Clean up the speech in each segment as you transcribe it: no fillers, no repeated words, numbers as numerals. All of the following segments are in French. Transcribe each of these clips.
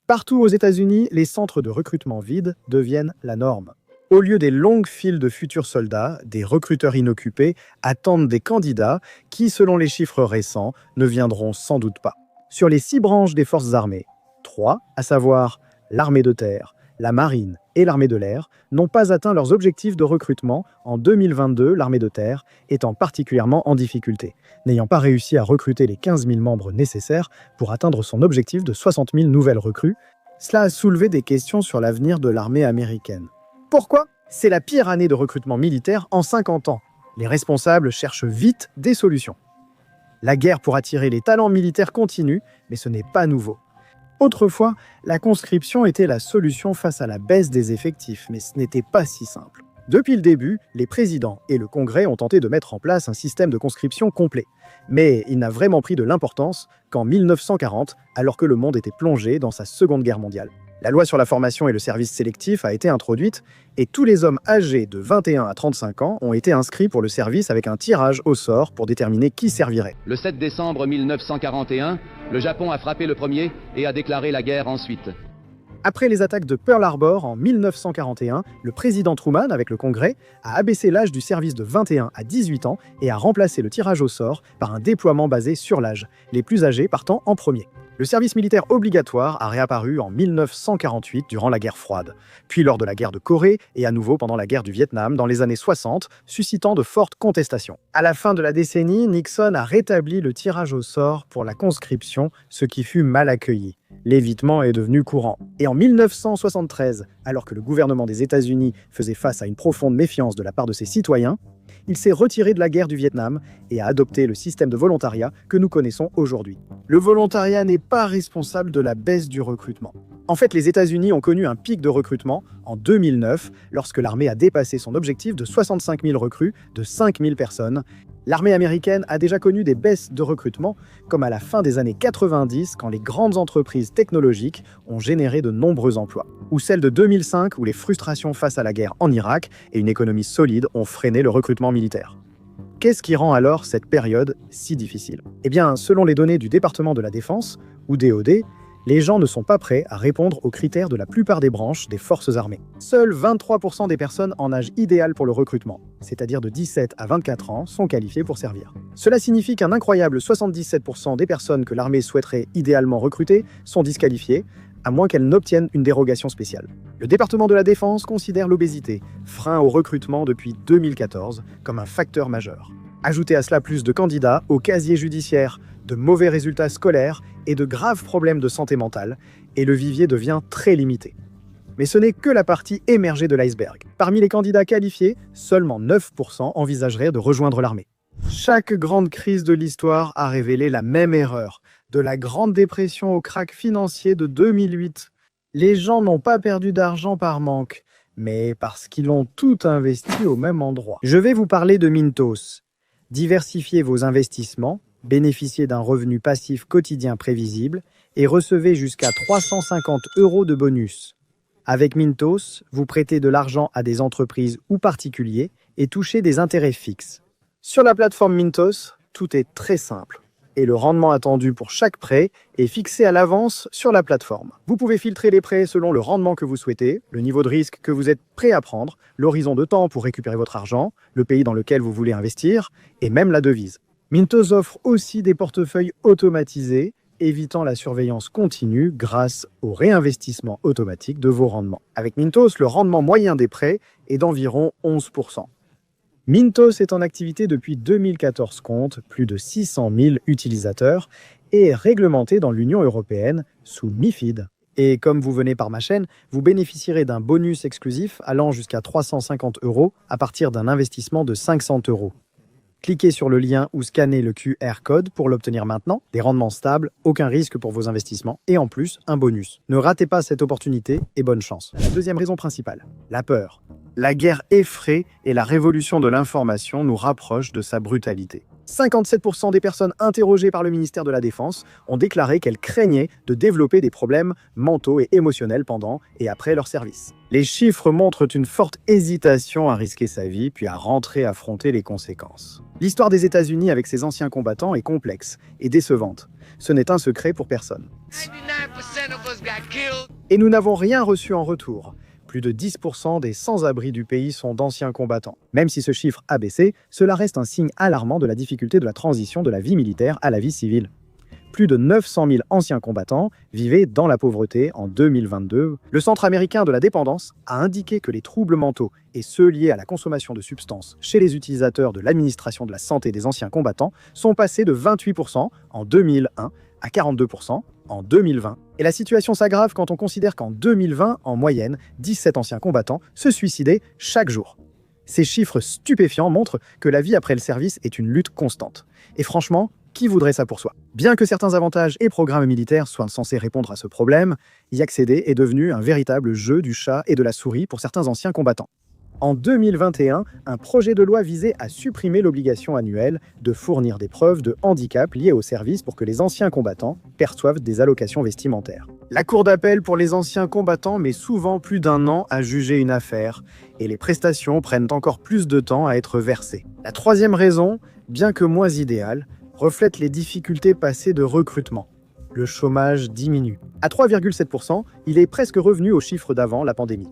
Partout aux États-Unis, les centres de recrutement vides deviennent la norme. Au lieu des longues files de futurs soldats, des recruteurs inoccupés attendent des candidats qui, selon les chiffres récents, ne viendront sans doute pas. Sur les 6 branches des forces armées, 3, à savoir l'armée de terre, la marine et l'armée de l'air, n'ont pas atteint leurs objectifs de recrutement en 2022, l'armée de terre étant particulièrement en difficulté, n'ayant pas réussi à recruter les 15 000 membres nécessaires pour atteindre son objectif de 60 000 nouvelles recrues. Cela a soulevé des questions sur l'avenir de l'armée américaine. Pourquoi ? C'est la pire année de recrutement militaire en 50 ans. Les responsables cherchent vite des solutions. La guerre pour attirer les talents militaires continue, mais ce n'est pas nouveau. Autrefois, la conscription était la solution face à la baisse des effectifs, mais ce n'était pas si simple. Depuis le début, les présidents et le Congrès ont tenté de mettre en place un système de conscription complet. Mais il n'a vraiment pris de l'importance qu'en 1940, alors que le monde était plongé dans sa Seconde Guerre mondiale. La loi sur la formation et le service sélectif a été introduite et tous les hommes âgés de 21 à 35 ans ont été inscrits pour le service avec un tirage au sort pour déterminer qui servirait. Le 7 décembre 1941, le Japon a frappé le premier et a déclaré la guerre ensuite. Après les attaques de Pearl Harbor en 1941, le président Truman, avec le Congrès, a abaissé l'âge du service de 21 à 18 ans et a remplacé le tirage au sort par un déploiement basé sur l'âge, les plus âgés partant en premier. Le service militaire obligatoire a réapparu en 1948 durant la guerre froide, puis lors de la guerre de Corée et à nouveau pendant la guerre du Vietnam dans les années 60, suscitant de fortes contestations. À la fin de la décennie, Nixon a rétabli le tirage au sort pour la conscription, ce qui fut mal accueilli. L'évitement est devenu courant. Et en 1973, alors que le gouvernement des États-Unis faisait face à une profonde méfiance de la part de ses citoyens, il s'est retiré de la guerre du Vietnam et a adopté le système de volontariat que nous connaissons aujourd'hui. Le volontariat n'est pas responsable de la baisse du recrutement. En fait, les États-Unis ont connu un pic de recrutement en 2009, lorsque l'armée a dépassé son objectif de 65 000 recrues de 5 000 personnes. L'armée américaine a déjà connu des baisses de recrutement, comme à la fin des années 90, quand les grandes entreprises technologiques ont généré de nombreux emplois. Ou celle de 2005, où les frustrations face à la guerre en Irak et une économie solide ont freiné le recrutement militaire. Qu'est-ce qui rend alors cette période si difficile ? Eh bien, selon les données du département de la Défense, ou DoD, les gens ne sont pas prêts à répondre aux critères de la plupart des branches des forces armées. Seuls 23% des personnes en âge idéal pour le recrutement, c'est-à-dire de 17 à 24 ans, sont qualifiées pour servir. Cela signifie qu'un incroyable 77% des personnes que l'armée souhaiterait idéalement recruter sont disqualifiées, à moins qu'elles n'obtiennent une dérogation spéciale. Le département de la Défense considère l'obésité, frein au recrutement depuis 2014, comme un facteur majeur. Ajoutez à cela plus de candidats au casier judiciaire, de mauvais résultats scolaires et de graves problèmes de santé mentale, et le vivier devient très limité. Mais ce n'est que la partie émergée de l'iceberg. Parmi les candidats qualifiés, seulement 9% envisageraient de rejoindre l'armée. Chaque grande crise de l'histoire a révélé la même erreur, de la Grande Dépression au krach financier de 2008. Les gens n'ont pas perdu d'argent par manque, mais parce qu'ils ont tout investi au même endroit. Je vais vous parler de Mintos. Diversifiez vos investissements, bénéficiez d'un revenu passif quotidien prévisible et recevez jusqu'à 350 € de bonus. Avec Mintos, vous prêtez de l'argent à des entreprises ou particuliers et touchez des intérêts fixes. Sur la plateforme Mintos, tout est très simple et le rendement attendu pour chaque prêt est fixé à l'avance sur la plateforme. Vous pouvez filtrer les prêts selon le rendement que vous souhaitez, le niveau de risque que vous êtes prêt à prendre, l'horizon de temps pour récupérer votre argent, le pays dans lequel vous voulez investir et même la devise. Mintos offre aussi des portefeuilles automatisés, évitant la surveillance continue grâce au réinvestissement automatique de vos rendements. Avec Mintos, le rendement moyen des prêts est d'environ 11%. Mintos est en activité depuis 2014, compte plus de 600 000 utilisateurs et est réglementé dans l'Union européenne sous MiFID. Et comme vous venez par ma chaîne, vous bénéficierez d'un bonus exclusif allant jusqu'à 350 € à partir d'un investissement de 500 €. Cliquez sur le lien ou scannez le QR code pour l'obtenir maintenant. Des rendements stables, aucun risque pour vos investissements et en plus, un bonus. Ne ratez pas cette opportunité et bonne chance. La deuxième raison principale, la peur. La guerre effraie et la révolution de l'information nous rapproche de sa brutalité. 57% des personnes interrogées par le ministère de la Défense ont déclaré qu'elles craignaient de développer des problèmes mentaux et émotionnels pendant et après leur service. Les chiffres montrent une forte hésitation à risquer sa vie puis à rentrer affronter les conséquences. L'histoire des États-Unis avec ses anciens combattants est complexe et décevante. ce n'est un secret pour personne. 99% of us got killed. Et nous n'avons rien reçu en retour. Plus de 10% des sans-abri du pays sont d'anciens combattants. Même si ce chiffre a baissé, cela reste un signe alarmant de la difficulté de la transition de la vie militaire à la vie civile. Plus de 900 000 anciens combattants vivaient dans la pauvreté en 2022. Le Centre américain de la dépendance a indiqué que les troubles mentaux et ceux liés à la consommation de substances chez les utilisateurs de l'administration de la santé des anciens combattants sont passés de 28% en 2001 à 42% en 2020. Et la situation s'aggrave quand on considère qu'en 2020, en moyenne, 17 anciens combattants se suicidaient chaque jour. Ces chiffres stupéfiants montrent que la vie après le service est une lutte constante. Et franchement, qui voudrait ça pour soi? Bien que certains avantages et programmes militaires soient censés répondre à ce problème, y accéder est devenu un véritable jeu du chat et de la souris pour certains anciens combattants. En 2021, un projet de loi visait à supprimer l'obligation annuelle de fournir des preuves de handicap liées au service pour que les anciens combattants perçoivent des allocations vestimentaires. La cour d'appel pour les anciens combattants met souvent plus d'1 an à juger une affaire, et les prestations prennent encore plus de temps à être versées. La troisième raison, bien que moins idéale, reflète les difficultés passées de recrutement. Le chômage diminue. À 3,7%, il est presque revenu au chiffre d'avant la pandémie.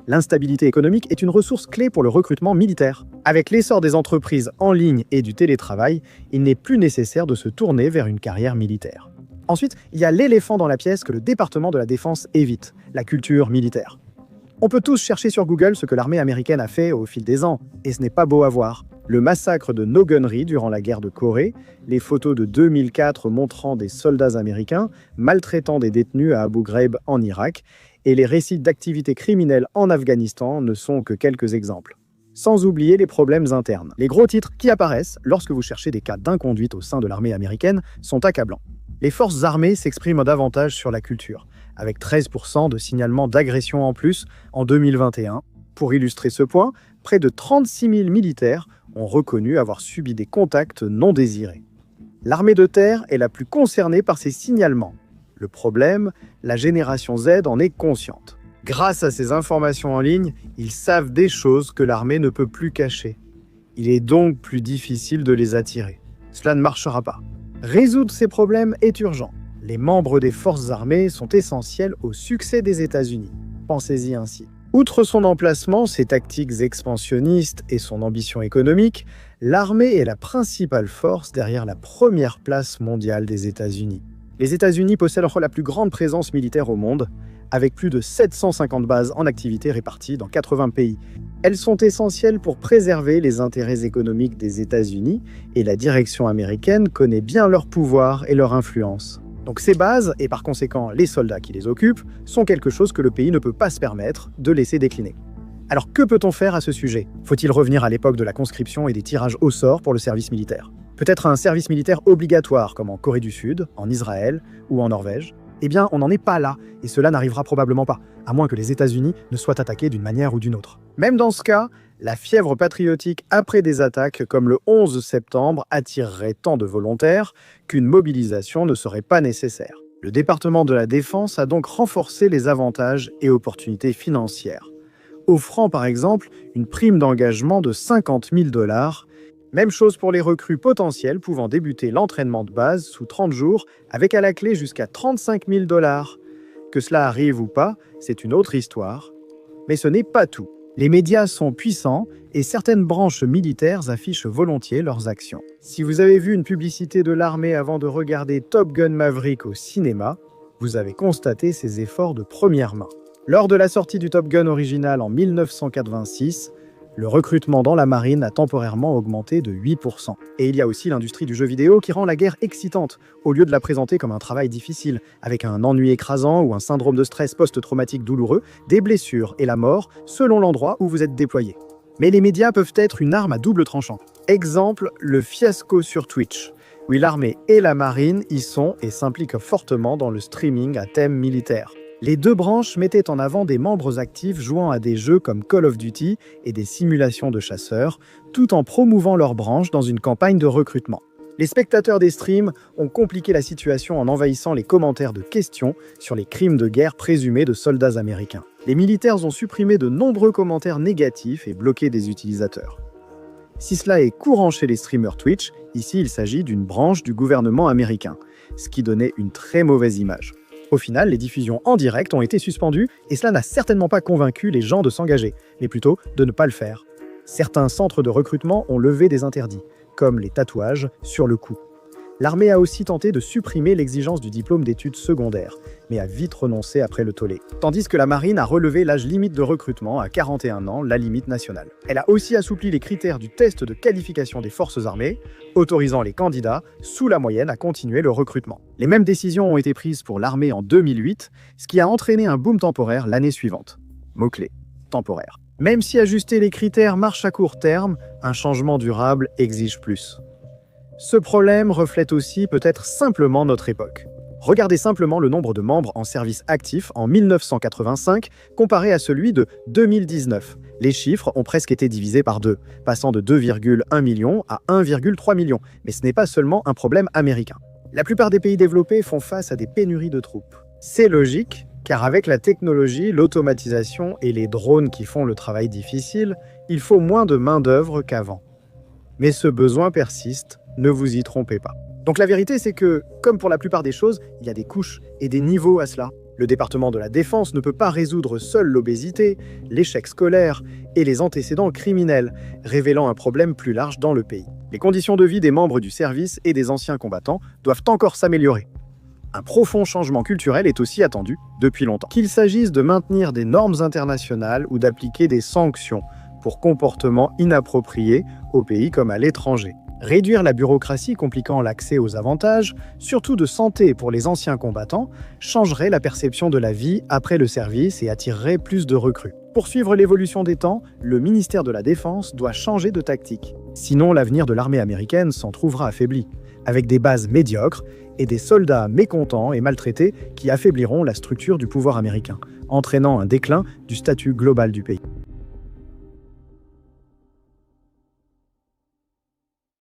L'instabilité économique est une ressource clé pour le recrutement militaire. Avec l'essor des entreprises en ligne et du télétravail, il n'est plus nécessaire de se tourner vers une carrière militaire. Ensuite, il y a l'éléphant dans la pièce que le département de la Défense évite, la culture militaire. On peut tous chercher sur Google ce que l'armée américaine a fait au fil des ans, et ce n'est pas beau à voir. Le massacre de No Gunnery durant la guerre de Corée, les photos de 2004 montrant des soldats américains maltraitant des détenus à Abu Ghraib en Irak, et les récits d'activités criminelles en Afghanistan ne sont que quelques exemples. Sans oublier les problèmes internes. Les gros titres qui apparaissent lorsque vous cherchez des cas d'inconduite au sein de l'armée américaine sont accablants. Les forces armées s'expriment davantage sur la culture, avec 13% de signalements d'agression en plus en 2021. Pour illustrer ce point, près de 36 000 militaires ont reconnu avoir subi des contacts non désirés. L'armée de terre est la plus concernée par ces signalements. Le problème, la génération Z en est consciente. Grâce à ces informations en ligne, ils savent des choses que l'armée ne peut plus cacher. Il est donc plus difficile de les attirer. Cela ne marchera pas. Résoudre ces problèmes est urgent. Les membres des forces armées sont essentiels au succès des États-Unis. Pensez-y ainsi. Outre son emplacement, ses tactiques expansionnistes et son ambition économique, l'armée est la principale force derrière la première place mondiale des États-Unis. Les États-Unis possèdent la plus grande présence militaire au monde, avec plus de 750 bases en activité réparties dans 80 pays. Elles sont essentielles pour préserver les intérêts économiques des États-Unis, et la direction américaine connaît bien leur pouvoir et leur influence. Donc ces bases, et par conséquent les soldats qui les occupent, sont quelque chose que le pays ne peut pas se permettre de laisser décliner. Alors que peut-on faire à ce sujet? Faut-il revenir à l'époque de la conscription et des tirages au sort pour le service militaire? Peut-être un service militaire obligatoire comme en Corée du Sud, en Israël ou en Norvège? Eh bien, on n'en est pas là, et cela n'arrivera probablement pas, à moins que les États-Unis ne soient attaqués d'une manière ou d'une autre. Même dans ce cas, la fièvre patriotique après des attaques comme le 11 septembre attirerait tant de volontaires qu'une mobilisation ne serait pas nécessaire. Le département de la Défense a donc renforcé les avantages et opportunités financières, offrant par exemple une prime d'engagement de 50 000 $. Même chose pour les recrues potentielles pouvant débuter l'entraînement de base sous 30 jours avec à la clé jusqu'à 35 000 $. Que cela arrive ou pas, c'est une autre histoire. Mais ce n'est pas tout. Les médias sont puissants et certaines branches militaires affichent volontiers leurs actions. Si vous avez vu une publicité de l'armée avant de regarder Top Gun Maverick au cinéma, vous avez constaté ces efforts de première main. Lors de la sortie du Top Gun original en 1986, le recrutement dans la marine a temporairement augmenté de 8%. Et il y a aussi l'industrie du jeu vidéo qui rend la guerre excitante, au lieu de la présenter comme un travail difficile, avec un ennui écrasant ou un syndrome de stress post-traumatique douloureux, des blessures et la mort selon l'endroit où vous êtes déployé. Mais les médias peuvent être une arme à double tranchant. Exemple, le fiasco sur Twitch. Oui, l'armée et la marine y sont et s'impliquent fortement dans le streaming à thème militaire. Les deux branches mettaient en avant des membres actifs jouant à des jeux comme Call of Duty et des simulations de chasseurs, tout en promouvant leur branche dans une campagne de recrutement. Les spectateurs des streams ont compliqué la situation en envahissant les commentaires de questions sur les crimes de guerre présumés de soldats américains. Les militaires ont supprimé de nombreux commentaires négatifs et bloqué des utilisateurs. Si cela est courant chez les streamers Twitch, ici il s'agit d'une branche du gouvernement américain. ce qui donnait une très mauvaise image. Au final, les diffusions en direct ont été suspendues et cela n'a certainement pas convaincu les gens de s'engager, mais plutôt de ne pas le faire. Certains centres de recrutement ont levé des interdits, comme les tatouages sur le cou. L'armée a aussi tenté de supprimer l'exigence du diplôme d'études secondaires, mais a vite renoncé après le tollé. Tandis que la marine a relevé l'âge limite de recrutement à 41 ans, la limite nationale. Elle a aussi assoupli les critères du test de qualification des forces armées, autorisant les candidats sous la moyenne à continuer le recrutement. Les mêmes décisions ont été prises pour l'armée en 2008, ce qui a entraîné un boom temporaire l'année suivante. Mot-clé, temporaire. Même si ajuster les critères marche à court terme, un changement durable exige plus. Ce problème reflète aussi peut-être simplement notre époque. Regardez simplement le nombre de membres en service actif en 1985 comparé à celui de 2019. Les chiffres ont presque été divisés par 2, passant de 2,1 millions à 1,3 million. Mais ce n'est pas seulement un problème américain. La plupart des pays développés font face à des pénuries de troupes. C'est logique, car avec la technologie, l'automatisation et les drones qui font le travail difficile, il faut moins de main-d'œuvre qu'avant. Mais ce besoin persiste, ne vous y trompez pas. Donc la vérité, c'est que, comme pour la plupart des choses, il y a des couches et des niveaux à cela. Le département de la Défense ne peut pas résoudre seul l'obésité, l'échec scolaire et les antécédents criminels, révélant un problème plus large dans le pays. Les conditions de vie des membres du service et des anciens combattants doivent encore s'améliorer. Un profond changement culturel est aussi attendu depuis longtemps. Qu'il s'agisse de maintenir des normes internationales ou d'appliquer des sanctions pour comportements inappropriés au pays comme à l'étranger. Réduire la bureaucratie compliquant l'accès aux avantages, surtout de santé pour les anciens combattants, changerait la perception de la vie après le service et attirerait plus de recrues. Pour suivre l'évolution des temps, le ministère de la Défense doit changer de tactique. Sinon, l'avenir de l'armée américaine s'en trouvera affaibli, avec des bases médiocres et des soldats mécontents et maltraités qui affaibliront la structure du pouvoir américain, entraînant un déclin du statut global du pays.